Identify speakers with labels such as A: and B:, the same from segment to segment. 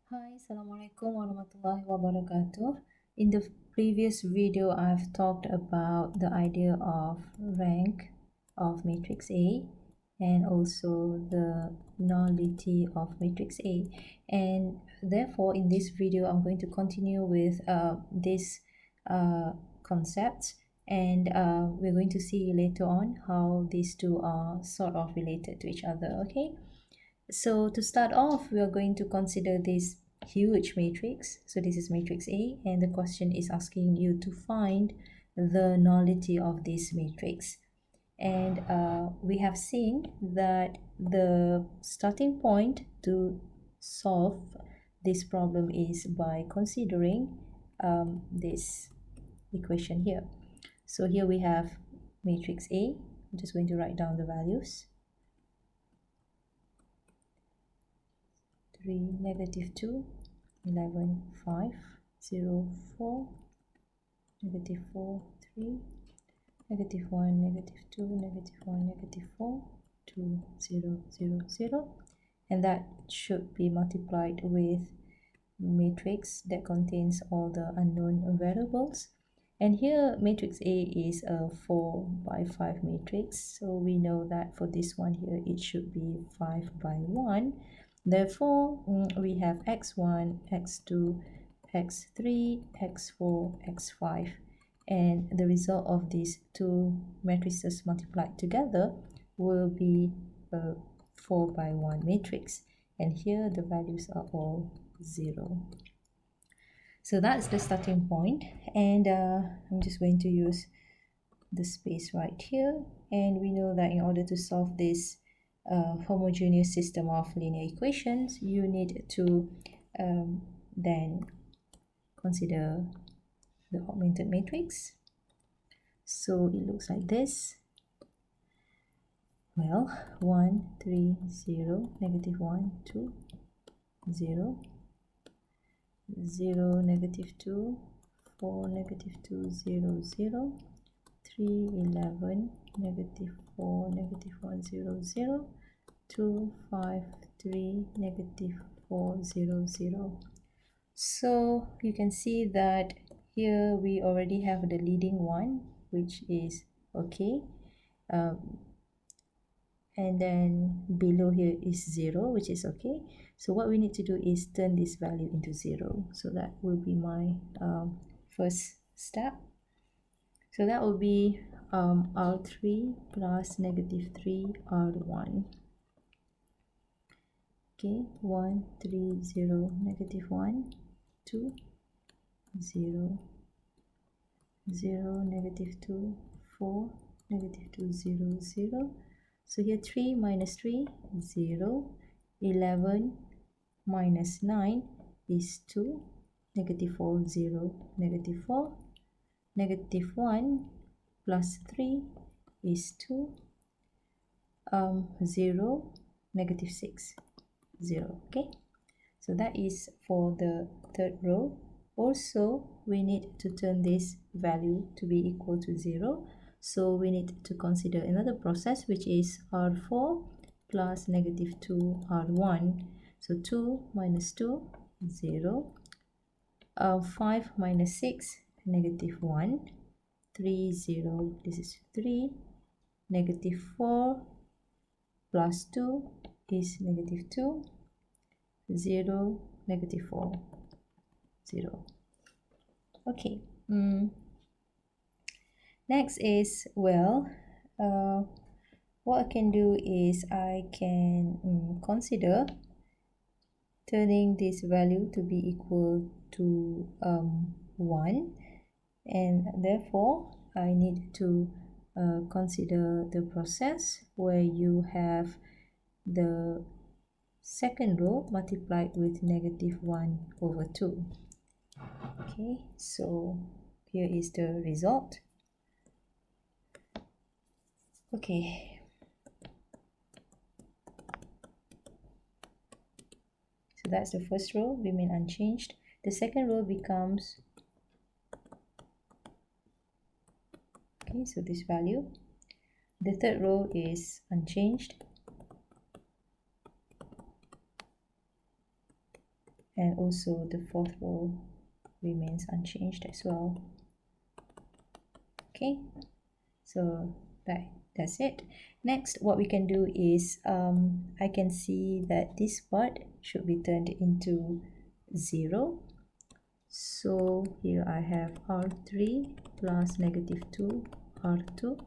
A: Hi, Assalamualaikum warahmatullahi wabarakatuh. In the previous video, I've talked about the idea of rank of matrix A and also the nullity of matrix A. And therefore, in this video, I'm going to continue with this concept, and we're going to see later on how these two are sort of related to each other, okay? So to start off, we are going to consider this huge matrix. So this is matrix A, and the question is asking you to find the nullity of this matrix. And we have seen that the starting point to solve this problem is by considering this equation here. So here we have matrix A. I'm just going to write down the values. 3, negative 2, 11, 5, 0, 4, negative 4, 3, negative 1, negative 2, negative 1, negative 4, 2, 0, 0, 0. And that should be multiplied with matrix that contains all the unknown variables. And here matrix A is a 4 by 5 matrix. So we know that for this one here, it should be 5 by 1. Therefore, we have x1, x2, x3, x4, x5, and the result of these two matrices multiplied together will be a 4 by 1 matrix, and here the values are all 0. So that's the starting point, and I'm just going to use the space right here, and we know that in order to solve this homogeneous system of linear equations, you need to then consider the augmented matrix. So it looks like this. Well, 1, 3, 0, negative 1, 2, 0, 0, negative 2, 4, negative 2, 0, 0, 3, 11, negative 4, negative 1, 0, 0, 2, 5, 3, negative 4, 0, 0. So you can see that here we already have the leading one, which is okay. And then below here is 0, which is okay. So what we need to do is turn this value into 0. So that will be my first step. So that will be R3 plus negative 3 R1. Okay, 1, 3, 0, negative 1, 2, 0, 0, negative 2, 4, negative 2, 0, 0. So here 3 minus 3, 0, 11 minus 9 is 2, negative 4, 0, negative 4, negative 1 plus 3 is 2, 0, negative 6, 0. Okay, so that is for the third row. Also, we need to turn this value to be equal to 0. So we need to consider another process, which is R4 plus negative 2 R1. So 2 minus 2, 0. 5 minus 6, negative 1. 3, 0, this is 3. Negative 4 plus 2 is negative 2. 0, negative 4, 0. Okay. Next is, well, what I can do is I can consider turning this value to be equal to 1, and therefore I need to consider the process where you have the second row multiplied with negative 1 over 2. Okay, so here is the result. Okay, so that's the first row, remain unchanged. The second row becomes, okay, so this value. The third row is unchanged, and also the fourth row remains unchanged as well. Okay, so that's it. Next, what we can do is I can see that this part should be turned into 0. So here I have R3 plus -2 R2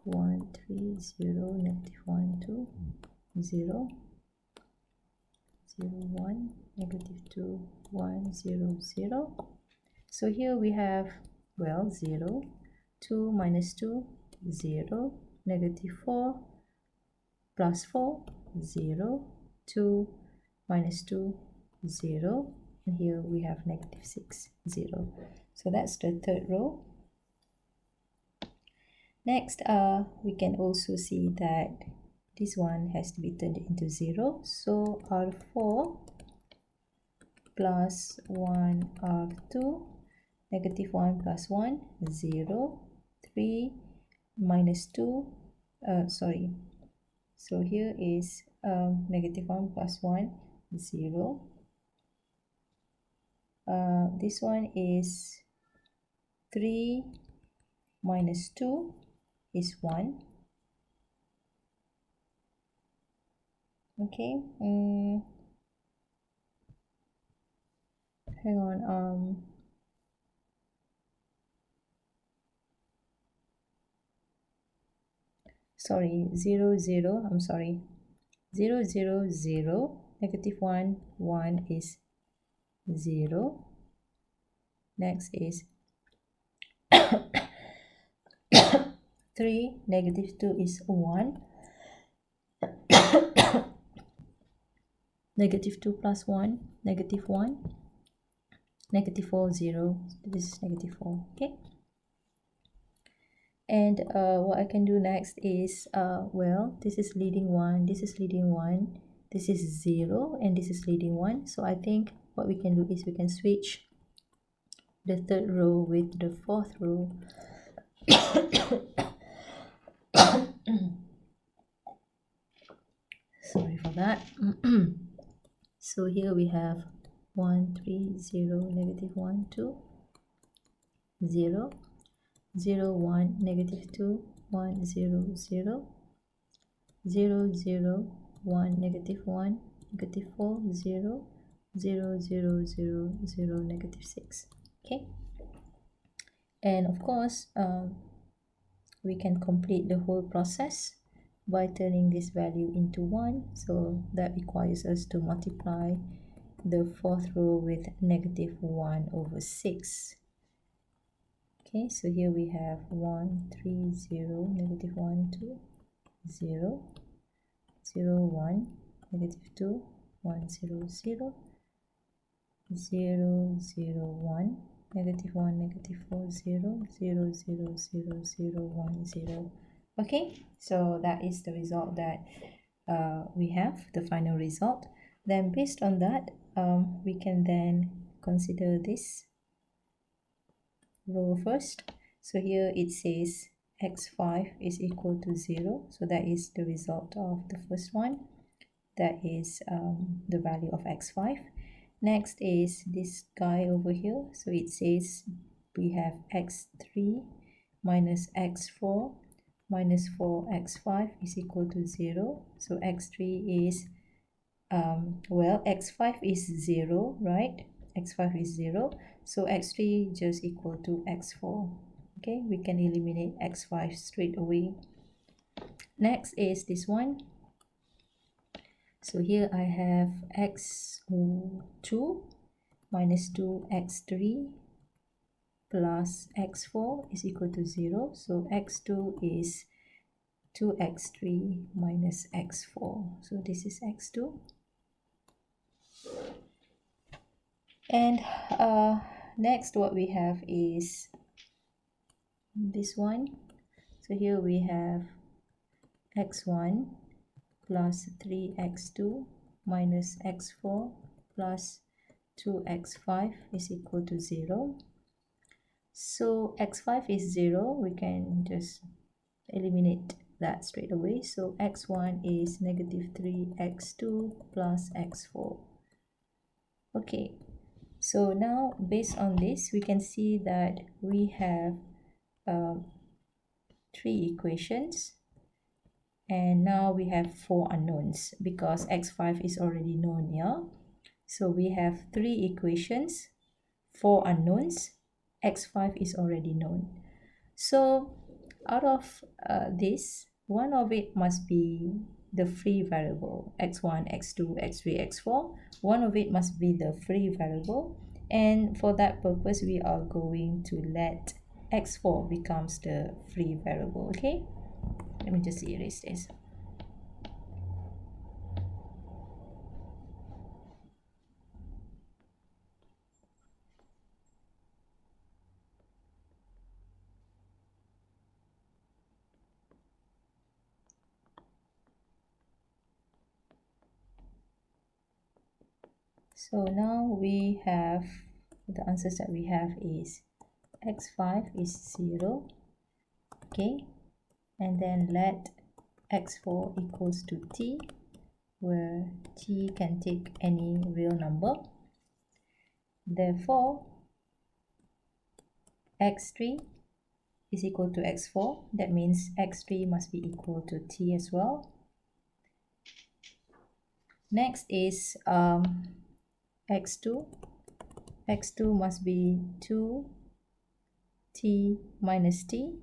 A: 1 3 0 -1 2 0 0 1 -2 1 0 0. So here we have, well, 0 2 minus 2 0 -4 plus 4 0 2 minus 2 0, and here we have -6 0. So that's the third row. Next, we can also see that this one has to be turned into 0. So R4 plus 1 R2 -1 plus 1 0 3 minus 2 sorry, so here is -1 plus 1 0. This one is 3 minus 2 is 1. Okay, hang on, sorry, 0 0, I'm sorry, 0 0 0 -1 1 is 0. Next is 3 -2 is 1. -2 plus 1 -1 -4 0, this is -4. Okay, and what I can do next is well, this is leading 1, this is leading 1, this is 0, and this is leading 1. So I think what we can do is we can switch the third row with the fourth row. Sorry for that. So here we have 1 3 0 -1 2 0 0 1 -2 1 0 0 0 0 1 -1 -4 0 0 0 0 0 -6. Okay, and of course we can complete the whole process by turning this value into 1. So that requires us to multiply the fourth row with -1 over 6. Okay, so here we have 1 3 0 -1 2 0 0 1 -2 1 0 0 0 0 1 -1 -4 0 0 0 0 0 1 0. Okay, so that is the result that we have, the final result. Then based on that, we can then consider this row first. So here it says x5 is equal to 0, so that is the result of the first one. That is the value of x5. Next is this guy over here. So it says we have x3 minus x4 minus 4x5 is equal to 0. So x3 is, well, x5 is 0, right? x5 is 0. So x3 just equal to x4. Okay, we can eliminate x5 straight away. Next is this one. So here I have x2 minus 2x3 plus x4 is equal to 0. So x2 is 2x3 minus x4. So this is x2. And next what we have is this one. So here we have x1 plus 3x2 minus x4 plus 2x5 is equal to 0. So x5 is 0, we can just eliminate that straight away. So x1 is -3x2 plus x4. Okay, so now based on this, we can see that we have three equations, and now we have four unknowns because x5 is already known here. So we have three equations, four unknowns, x5 is already known. So out of this, one of it must be the free variable, x1, x2, x3, x4. One of it must be the free variable, and for that purpose we are going to let x4 becomes the free variable. Okay, let me just erase this. So now we have the answers that we have is x5 is 0, okay, and then let x4 equals to t, where t can take any real number. Therefore, x3 is equal to x4. That means x3 must be equal to t as well. Next is x2. x2 must be 2t minus t,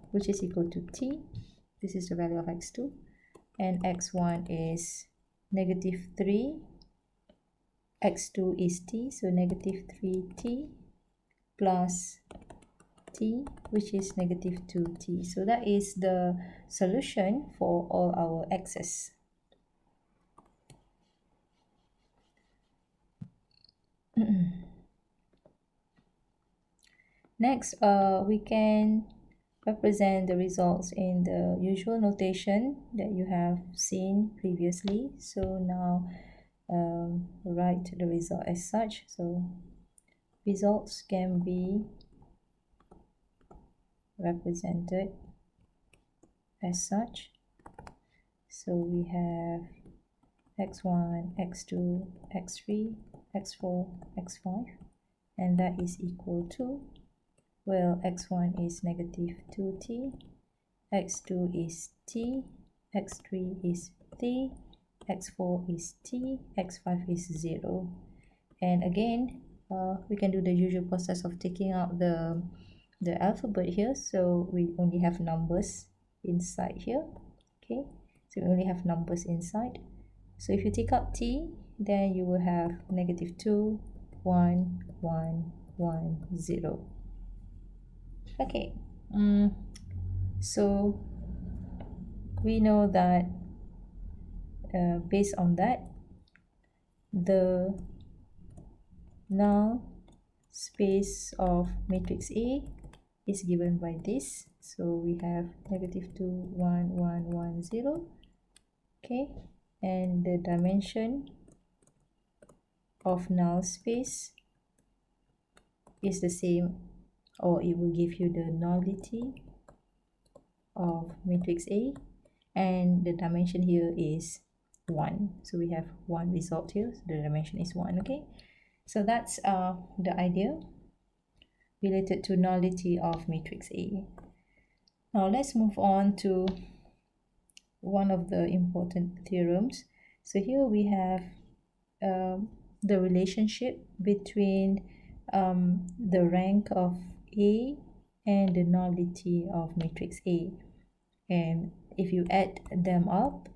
A: which is equal to t. This is the value of x2. And x1 is negative 3. x2 is t, so negative 3t plus t, which is negative 2t. So that is the solution for all our x's. Next, we can represent the results in the usual notation that you have seen previously. So now write the result as such. So results can be represented as such. So we have x1, x2, x3, x4, x5, and that is equal to, well, x1 is negative 2t, x2 is t, x3 is t, x4 is t, x5 is 0. And again, we can do the usual process of taking out the alphabet here. So we only have numbers inside here. Okay, so we only have numbers inside. So if you take out t, then you will have negative 2, 1, 1, 1, 0. Okay, so we know that based on that, the null space of matrix A is given by this. So we have negative 2, 1, 1, 1, 0. Okay, and the dimension of null space is the same, or it will give you the nullity of matrix A, and the dimension here is 1. So we have one result here, so the dimension is 1. Okay, so that's the idea related to nullity of matrix A. Now let's move on to one of the important theorems. So here we have the relationship between the rank of A and the nullity of matrix A. And if you add them up,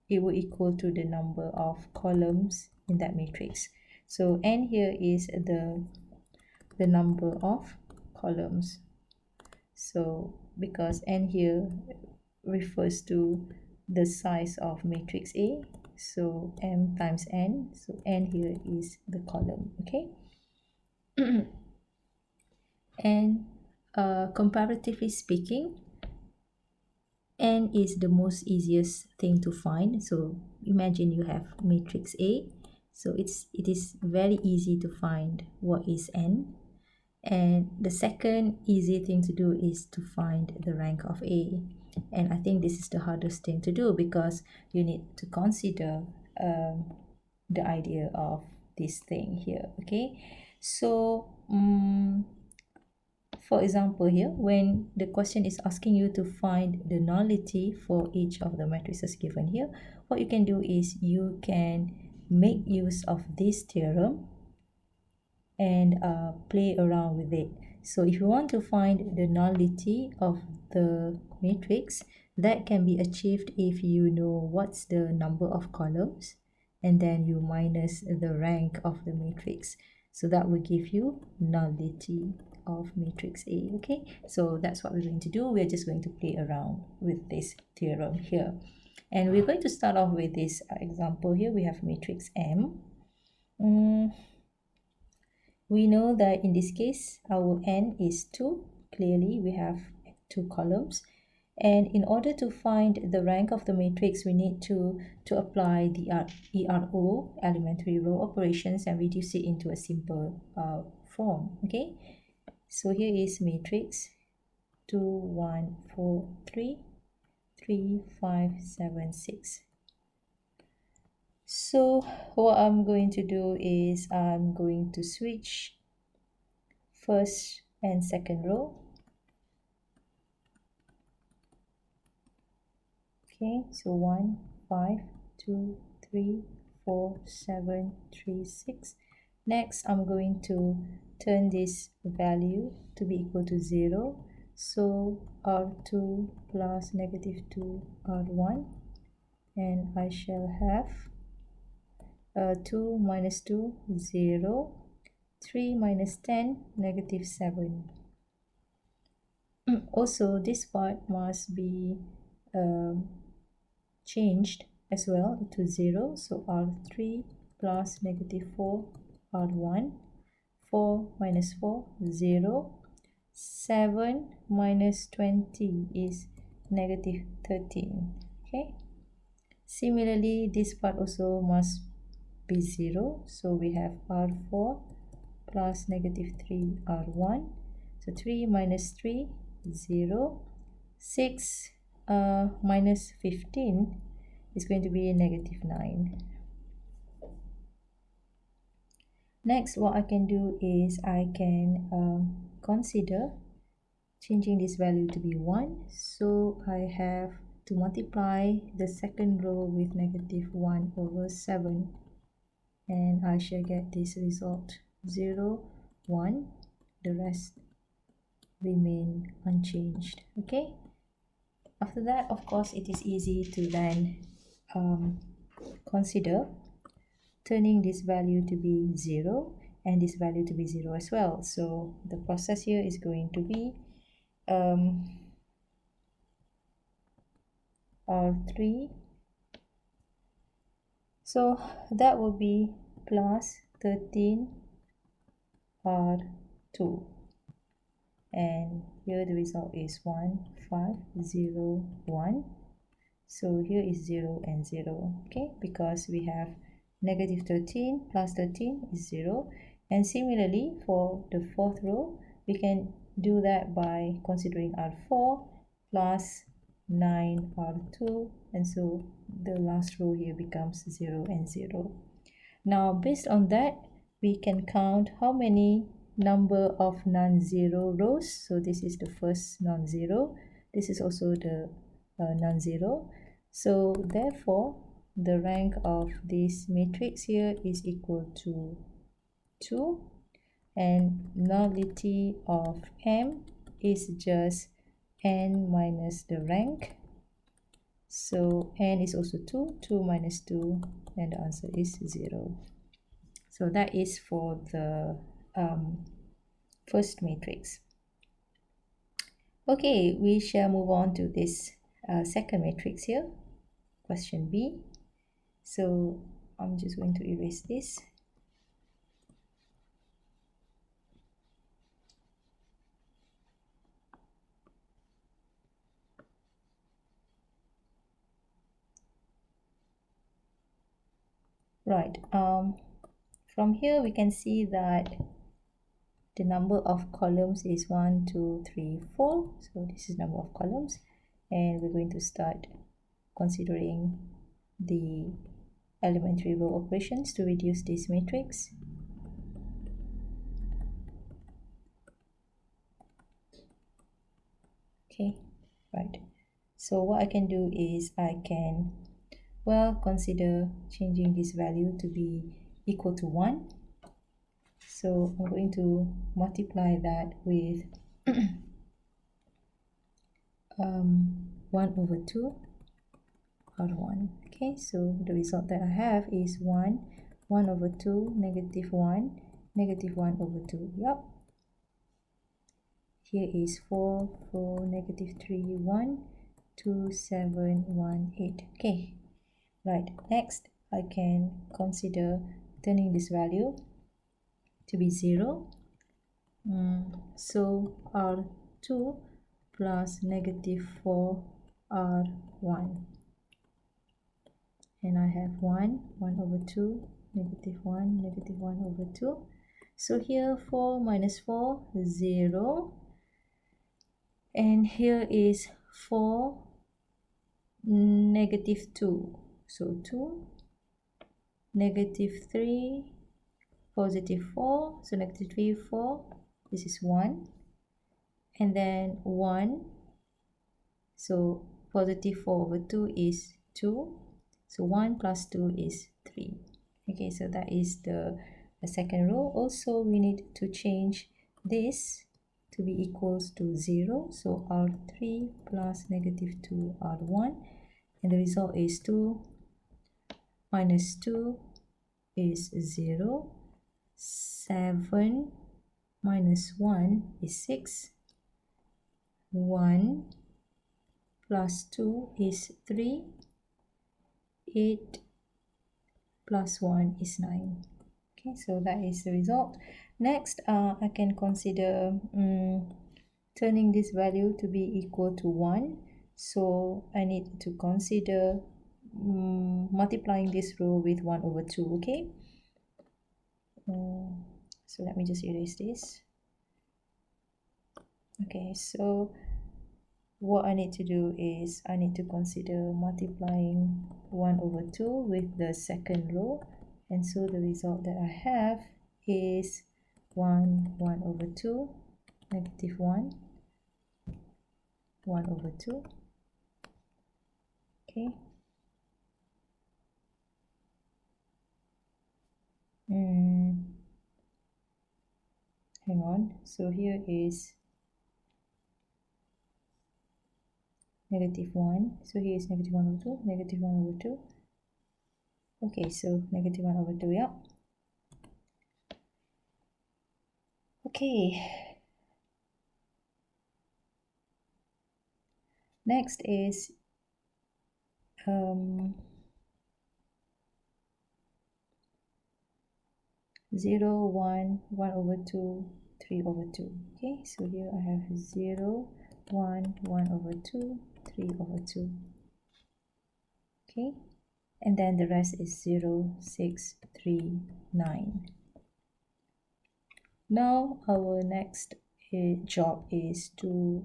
A: it will equal to the number of columns in that matrix. So n here is the number of columns. So because n here refers to the size of matrix A, so m times n, so n here is the column. Okay. And comparatively speaking, n is the most easiest thing to find. So imagine you have matrix A, so it is very easy to find what is n. And the second easy thing to do is to find the rank of A. And I think this is the hardest thing to do because you need to consider the idea of this thing here. Okay, so for example here, when the question is asking you to find the nullity for each of the matrices given here, what you can do is you can make use of this theorem and play around with it. So if you want to find the nullity of the matrix, that can be achieved if you know what's the number of columns and then you minus the rank of the matrix. So that will give you nullity of matrix A. Okay, so that's what we're going to do. We're just going to play around with this theorem here. And we're going to start off with this example here. We have matrix M. We know that in this case, our n is 2. Clearly, we have 2 columns. And in order to find the rank of the matrix, we need to apply the ERO, elementary row operations, and reduce it into a simple form. Okay, so here is matrix 2, 1, 4, 3, 3, 5, 7, 6. So what I'm going to do is I'm going to switch first and second row. Okay, so 1, 5, 2, 3, 4, 7, 3, 6. Next, I'm going to turn this value to be equal to 0. So R2 plus negative 2 R1, and I shall have 2 minus 2, 0, 3 minus 10, negative 7. Also, this part must be changed as well to 0. So R3 plus negative 4, R1, 4 minus 4, 0. 7 minus 20 is negative 13. Okay. Similarly, this part also must be 0. So we have R4 plus negative 3 R1. So 3 minus 3, 0. 6 minus 15 is going to be negative 9. Next, what I can do is I can consider changing this value to be 1. So I have to multiply the second row with negative 1 over 7. And I shall get this result 0, 1. The rest remain unchanged. Okay. After that, of course, it is easy to then consider turning this value to be 0 and this value to be 0 as well. So the process here is going to be R3. So that will be plus 13 R2. And here the result is 1, 5, 0, 1. So here is 0 and 0, okay, because we have negative 13 plus 13 is 0. And similarly, for the fourth row, we can do that by considering R4 plus 9 R2, and so the last row here becomes 0 and 0. Now, based on that, we can count how many number of non-zero rows. So this is the first non-zero. This is also the non-zero. So therefore, the rank of this matrix here is equal to 2, and nullity of M is just n minus the rank. So n is also 2, 2 minus 2, and the answer is 0. So that is for the first matrix. Okay, we shall move on to this second matrix here, question B. So I'm just going to erase this. Right, from here we can see that the number of columns is 1, 2, 3, 4. So this is number of columns, and we're going to start considering the elementary row operations to reduce this matrix. Okay, right. So what I can do is I can, well, consider changing this value to be equal to 1. So I'm going to multiply that with 1 over 2 R1. Okay, so the result that I have is 1 over 2, negative 1, negative 1 over 2. Yep. Here is 4, 4, negative 3, 1, 2, 7, 1, 8. Okay, right. Next, I can consider turning this value to be 0. So R2 plus negative 4 R1. And I have 1 over 2, negative 1, negative 1 over 2. So here 4 minus 4, 0. And here is 4, negative 2. So 2, negative 3, positive 4. So negative 3, 4. This is 1. And then 1. So positive 4 over 2 is 2. So 1 plus 2 is 3. Okay, so that is the second row. Also, we need to change this to be equals to 0. So R3 plus negative 2 R1. And the result is 2 minus 2 is 0. 7 minus 1 is 6. 1 plus 2 is 3. 8 plus 1 is 9. Okay, so that is the result. Next, I can consider turning this value to be equal to 1. So I need to consider multiplying this row with 1 over 2, okay? So let me just erase this. Okay, so what I need to do is I need to consider multiplying 1 over 2 with the second row, and so the result that I have is 1 over 2, negative 1 over 2. Okay. Hang on. So here is negative 1. So here is negative 1 over 2, negative 1 over 2. Okay, so negative 1 over 2, yeah. Okay. Next is 0, 1, 1 over 2, 3 over 2. Okay, so here I have 0, 1, 1 over 2, 3 over 2. Okay, and then the rest is 0, 6, 3, 9. Now our next job is to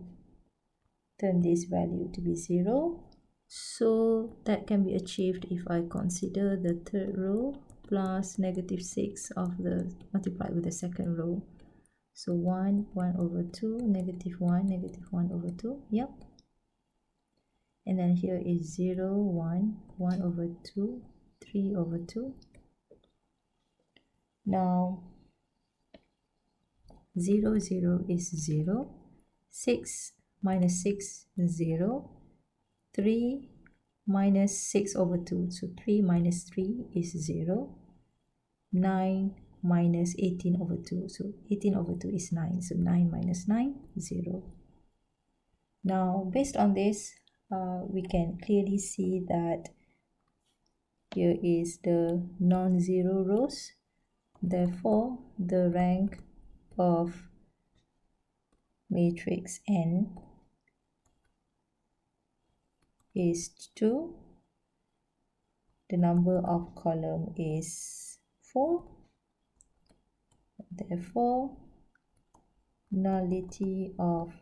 A: turn this value to be 0. So that can be achieved if I consider the third row plus negative 6 of the multiplied with the second row. So 1 over 2, negative 1 over 2, yep. And then here is 0, 1 over 2, 3 over 2. Now 0, 0 is 0. 6 minus 6 is 0. 3 minus 6 over 2. So 3 minus 3 is 0. 9 minus 18 over 2. So 18 over 2 is 9. So 9 minus 9, 0. Now, based on this, we can clearly see that here is the non-zero rows. Therefore, the rank of matrix N is 2. The number of column is 4. Therefore, nullity of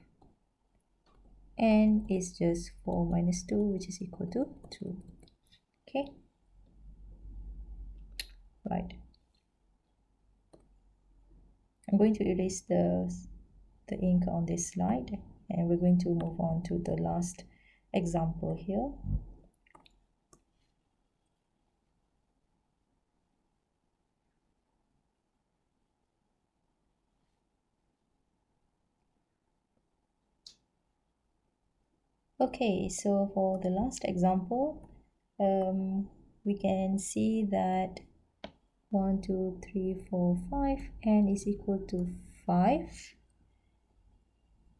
A: N is just 4 minus 2, which is equal to 2. Okay. I'm going to erase the ink on this slide, and we're going to move on to the last example here. Okay, so for the last example, we can see that 1, 2, 3, 4, 5, n is equal to 5,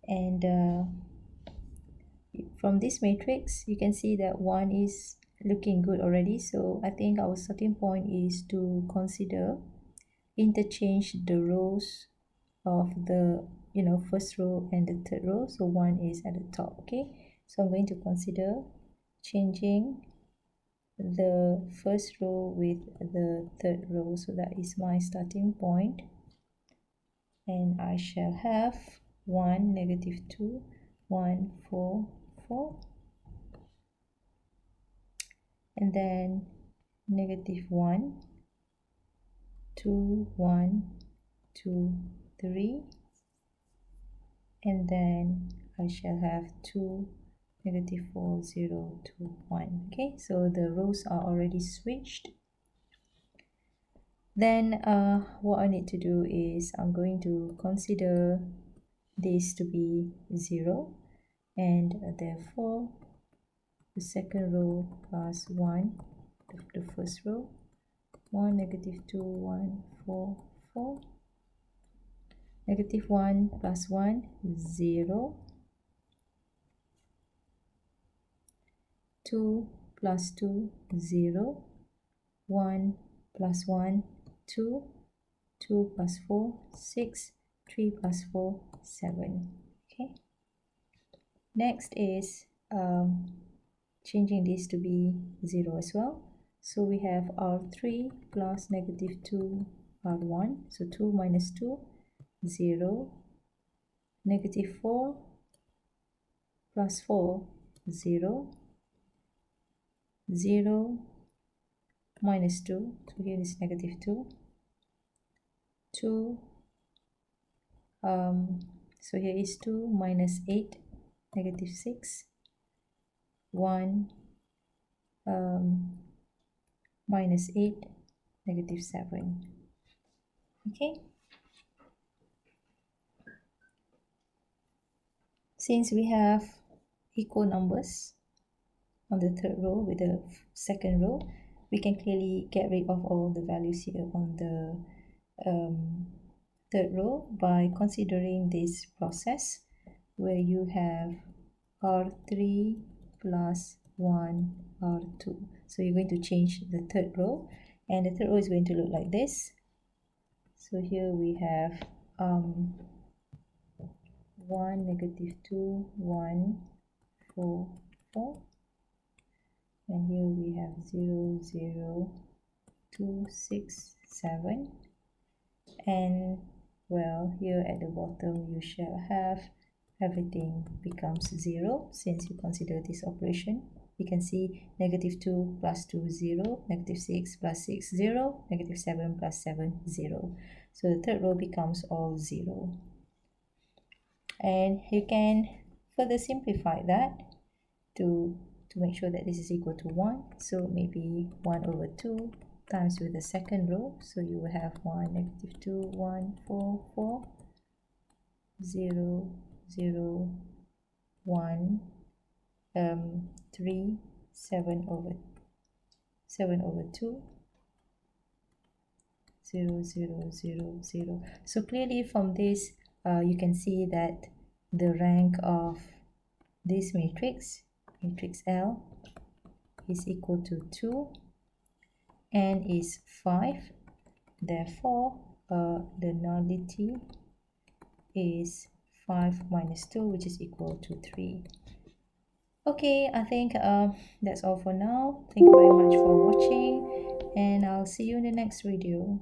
A: and from this matrix you can see that 1 is looking good already. So I think our starting point is to consider interchange the rows of the first row and the third row. So 1 is at the top. Okay, so I'm going to consider changing the first row with the third row. So that is my starting point, and I shall have 1, -2, 1, 4, 4, and then -1, 2, 1, 2, 3, and then I shall have 2, -4, 0, 2, 1. Okay, so the rows are already switched. Then what I need to do is I'm going to consider this to be 0, and therefore the second row plus 1 of the first row, 1, -2, 1, 4, 4, -1 plus 1, 0, 2 plus 2, 0, 1 plus 1, 2, 2 plus 4, 6, 3 plus 4, 7. Okay, next is changing this to be 0 as well. So we have R3 plus -2 R1, so 2 minus 2, 0, -4 plus 4, 0, 0 minus 2, so here is -2, 2, so here is 2 minus 8, -6, 1, minus 8, -7. Okay, since we have equal numbers on the third row with the second row, we can clearly get rid of all the values here on the third row by considering this process where you have R3 plus 1 R2. So you're going to change the third row, and the third row is going to look like this. So here we have 1, -2, 1, 4, 4, and here we have 0, 0, 2, 6, 7, and well, here at the bottom you shall have everything becomes 0 since you consider this operation. You can see -2 plus 2, 0, -6 plus 6, 0, -7 plus 7, 0. So the third row becomes all 0. And you can further simplify that to make sure that this is equal to 1. So maybe 1 over 2 times with the second row. So you will have 1, -2, 1, 4, 4, 0, 0, 1, 3, 7 over 2, 0, 0, 0, 0. So clearly from this you can see that the rank of this matrix L, is equal to 2, n is 5, therefore the nullity is 5 minus 2, which is equal to 3. Okay, I think that's all for now. Thank you very much for watching, and I'll see you in the next video.